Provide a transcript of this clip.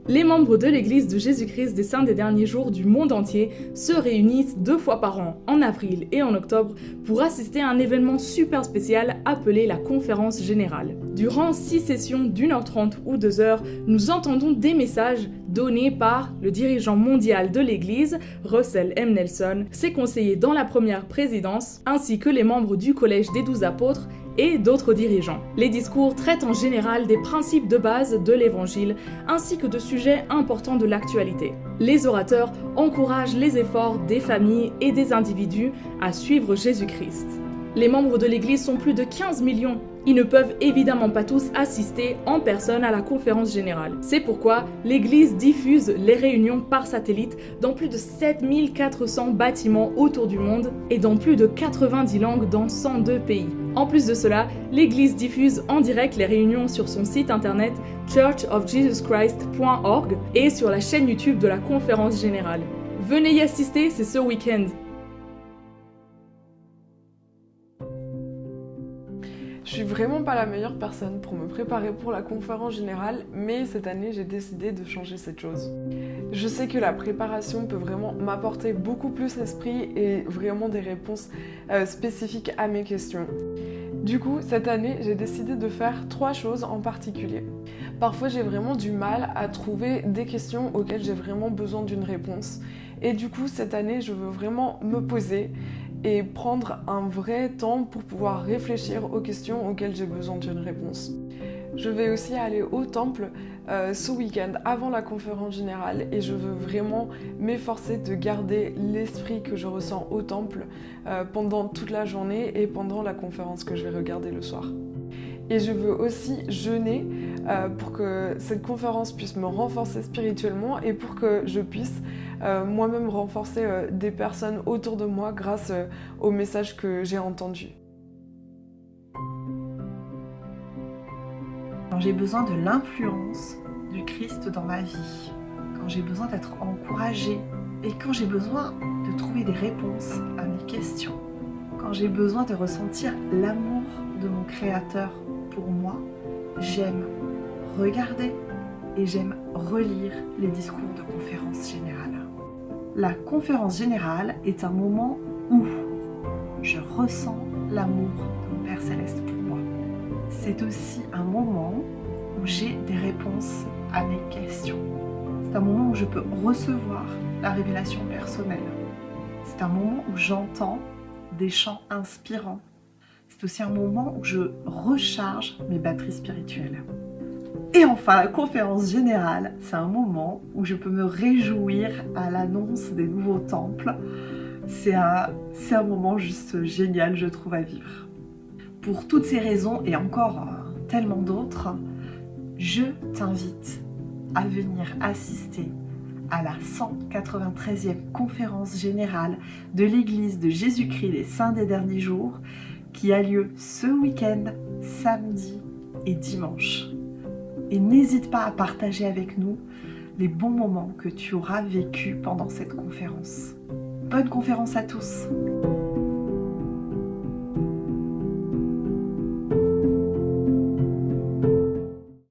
Les membres de l'Église de Jésus-Christ des Saints des Derniers Jours du monde entier se réunissent 2 fois par an, en avril et en octobre, pour assister à un événement super spécial appelé la Conférence Générale. Durant 6 sessions d'1h30 ou 2 heures, nous entendons des messages donnés par le dirigeant mondial de l'Église, Russell M. Nelson, ses conseillers dans la première présidence, ainsi que les membres du Collège des 12 apôtres et d'autres dirigeants. Les discours traitent en général des principes de base de l'Évangile, ainsi que de sujets importants de l'actualité. Les orateurs encouragent les efforts des familles et des individus à suivre Jésus-Christ. Les membres de l'Église sont plus de 15 millions. Ils ne peuvent évidemment pas tous assister en personne à la conférence générale. C'est pourquoi l'Église diffuse les réunions par satellite dans plus de 7400 bâtiments autour du monde et dans plus de 90 langues dans 102 pays. En plus de cela, l'Église diffuse en direct les réunions sur son site internet churchofjesuschrist.org et sur la chaîne YouTube de la conférence générale. Venez y assister, c'est ce week-end. Je suis vraiment pas la meilleure personne pour me préparer pour la conférence générale, mais cette année j'ai décidé de changer cette chose. Je sais que la préparation peut vraiment m'apporter beaucoup plus d'esprit et vraiment des réponses spécifiques à mes questions. Du coup, cette année, j'ai décidé de faire 3 choses en particulier. Parfois, j'ai vraiment du mal à trouver des questions auxquelles j'ai vraiment besoin d'une réponse. Et du coup, cette année, je veux vraiment me poser et prendre un vrai temps pour pouvoir réfléchir aux questions auxquelles j'ai besoin d'une réponse. Je vais aussi aller au temple ce week-end avant la conférence générale et je veux vraiment m'efforcer de garder l'esprit que je ressens au temple pendant toute la journée et pendant la conférence que je vais regarder le soir. Et je veux aussi jeûner pour que cette conférence puisse me renforcer spirituellement et pour que je puisse moi-même renforcer des personnes autour de moi grâce au message que j'ai entendu. Quand j'ai besoin de l'influence du Christ dans ma vie, quand j'ai besoin d'être encouragée et quand j'ai besoin de trouver des réponses à mes questions, quand j'ai besoin de ressentir l'amour de mon Créateur pour moi, j'aime regarder et j'aime relire les discours de conférence générale. La conférence générale est un moment où je ressens l'amour de mon Père Céleste pour moi. C'est aussi un moment où j'ai des réponses à mes questions. C'est un moment où je peux recevoir la révélation personnelle. C'est un moment où j'entends des chants inspirants. C'est aussi un moment où je recharge mes batteries spirituelles. Et enfin, la conférence générale, c'est un moment où je peux me réjouir à l'annonce des nouveaux temples. C'est un moment juste génial, je trouve, à vivre. Pour toutes ces raisons et encore tellement d'autres, je t'invite à venir assister à la 193e conférence générale de l'Église de Jésus-Christ des Saints des Derniers Jours qui a lieu ce week-end, samedi et dimanche. Et n'hésite pas à partager avec nous les bons moments que tu auras vécus pendant cette conférence. Bonne conférence à tous!